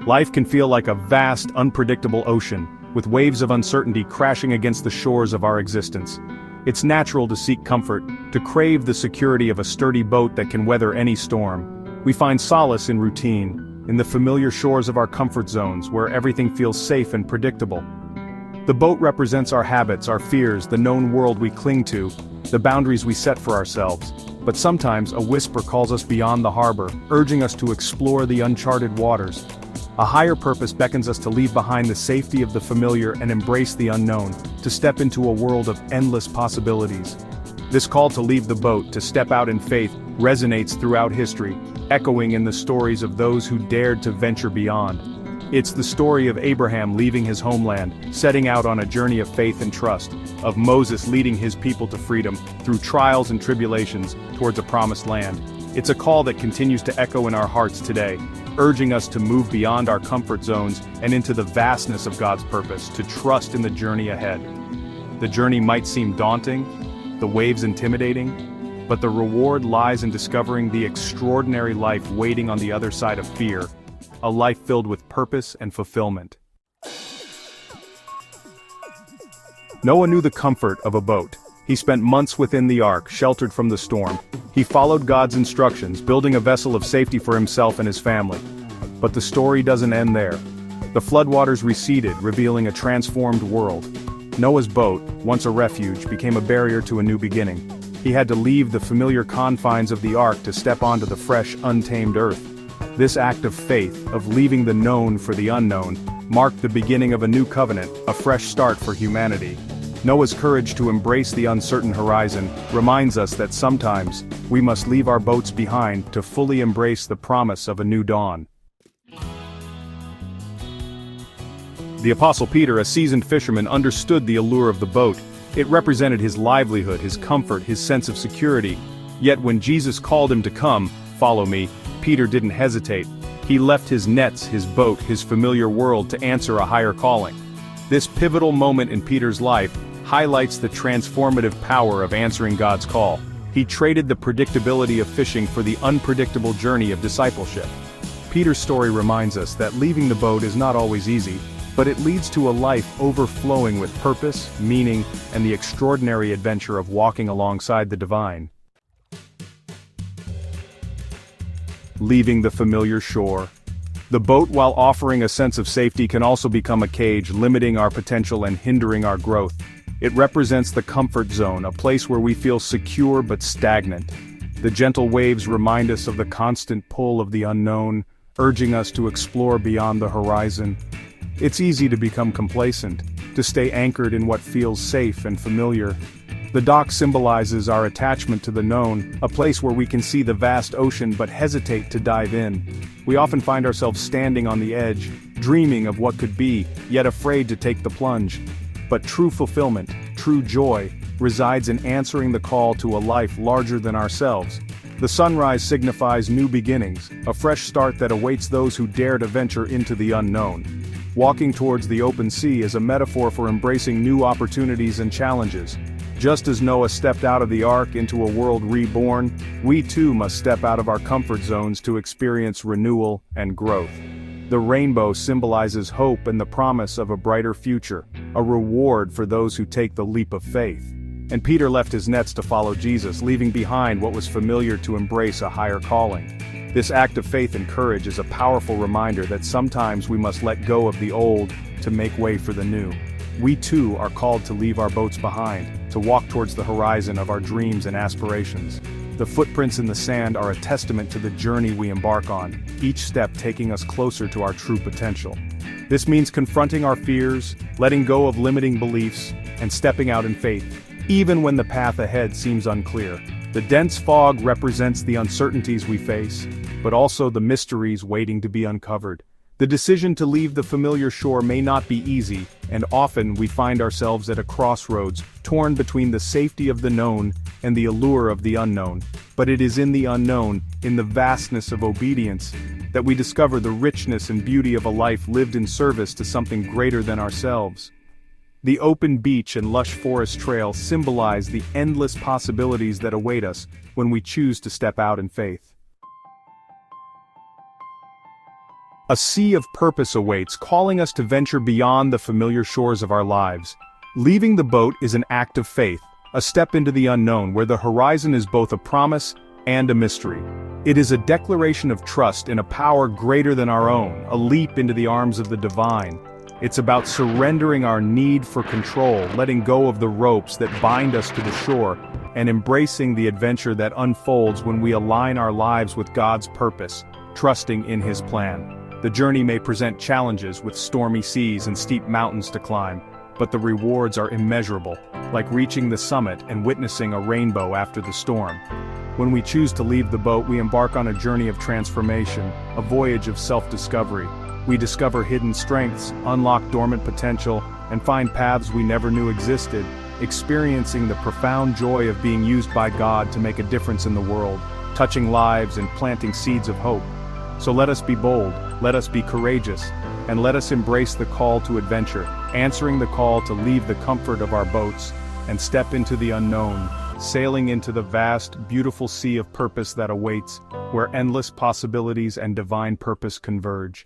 Life can feel like a vast, unpredictable ocean, with waves of uncertainty crashing against the shores of our existence. It's natural to seek comfort, to crave the security of a sturdy boat that can weather any storm. We find solace in routine, in the familiar shores of our comfort zones where everything feels safe and predictable. The boat represents our habits, our fears, the known world we cling to, the boundaries we set for ourselves. But sometimes a whisper calls us beyond the harbor, urging us to explore the uncharted waters. A higher purpose beckons us to leave behind the safety of the familiar and embrace the unknown, to step into a world of endless possibilities. This call to leave the boat, to step out in faith, resonates throughout history, echoing in the stories of those who dared to venture beyond. It's the story of Abraham leaving his homeland, setting out on a journey of faith and trust, of Moses leading his people to freedom, through trials and tribulations, towards a promised land. It's a call that continues to echo in our hearts today, urging us to move beyond our comfort zones and into the vastness of God's purpose, to trust in the journey ahead. The journey might seem daunting, the waves intimidating, but the reward lies in discovering the extraordinary life waiting on the other side of fear, a life filled with purpose and fulfillment. Noah knew the comfort of a boat. He spent months within the ark, sheltered from the storm. He followed God's instructions, building a vessel of safety for himself and his family. But the story doesn't end there. The floodwaters receded, revealing a transformed world. Noah's boat, once a refuge, became a barrier to a new beginning. He had to leave the familiar confines of the ark to step onto the fresh, untamed earth. This act of faith, of leaving the known for the unknown, marked the beginning of a new covenant, a fresh start for humanity. Noah's courage to embrace the uncertain horizon reminds us that sometimes we must leave our boats behind to fully embrace the promise of a new dawn. The Apostle Peter, a seasoned fisherman, understood the allure of the boat. It represented his livelihood, his comfort, his sense of security. Yet when Jesus called him to come, "Follow me," Peter didn't hesitate. He left his nets, his boat, his familiar world to answer a higher calling. This pivotal moment in Peter's life highlights the transformative power of answering God's call. He traded the predictability of fishing for the unpredictable journey of discipleship. Peter's story reminds us that leaving the boat is not always easy, but it leads to a life overflowing with purpose, meaning, and the extraordinary adventure of walking alongside the divine. Leaving the familiar shore. The boat, while offering a sense of safety, can also become a cage, limiting our potential and hindering our growth. It represents the comfort zone, a place where we feel secure but stagnant. The gentle waves remind us of the constant pull of the unknown, urging us to explore beyond the horizon. It's easy to become complacent, to stay anchored in what feels safe and familiar. The dock symbolizes our attachment to the known, a place where we can see the vast ocean but hesitate to dive in. We often find ourselves standing on the edge, dreaming of what could be, yet afraid to take the plunge. But true fulfillment, true joy, resides in answering the call to a life larger than ourselves. The sunrise signifies new beginnings, a fresh start that awaits those who dare to venture into the unknown. Walking towards the open sea is a metaphor for embracing new opportunities and challenges. Just as Noah stepped out of the ark into a world reborn, we too must step out of our comfort zones to experience renewal and growth. The rainbow symbolizes hope and the promise of a brighter future, a reward for those who take the leap of faith. And Peter left his nets to follow Jesus, leaving behind what was familiar to embrace a higher calling. This act of faith and courage is a powerful reminder that sometimes we must let go of the old to make way for the new. We too are called to leave our boats behind, to walk towards the horizon of our dreams and aspirations. The footprints in the sand are a testament to the journey we embark on, each step taking us closer to our true potential. This means confronting our fears, letting go of limiting beliefs, and stepping out in faith, even when the path ahead seems unclear. The dense fog represents the uncertainties we face, but also the mysteries waiting to be uncovered. The decision to leave the familiar shore may not be easy, and often we find ourselves at a crossroads, torn between the safety of the known and the allure of the unknown. But it is in the unknown, in the vastness of obedience, that we discover the richness and beauty of a life lived in service to something greater than ourselves. The open beach and lush forest trail symbolize the endless possibilities that await us when we choose to step out in faith. A sea of purpose awaits, calling us to venture beyond the familiar shores of our lives. Leaving the boat is an act of faith, a step into the unknown where the horizon is both a promise and a mystery. It is a declaration of trust in a power greater than our own, a leap into the arms of the divine. It's about surrendering our need for control, letting go of the ropes that bind us to the shore, and embracing the adventure that unfolds when we align our lives with God's purpose, trusting in His plan. The journey may present challenges with stormy seas and steep mountains to climb, but the rewards are immeasurable, like reaching the summit and witnessing a rainbow after the storm. When we choose to leave the boat, we embark on a journey of transformation, a voyage of self-discovery. We discover hidden strengths, unlock dormant potential, and find paths we never knew existed, experiencing the profound joy of being used by God to make a difference in the world, touching lives and planting seeds of hope. So let us be bold, let us be courageous, and let us embrace the call to adventure, answering the call to leave the comfort of our boats and step into the unknown, sailing into the vast, beautiful sea of purpose that awaits, where endless possibilities and divine purpose converge.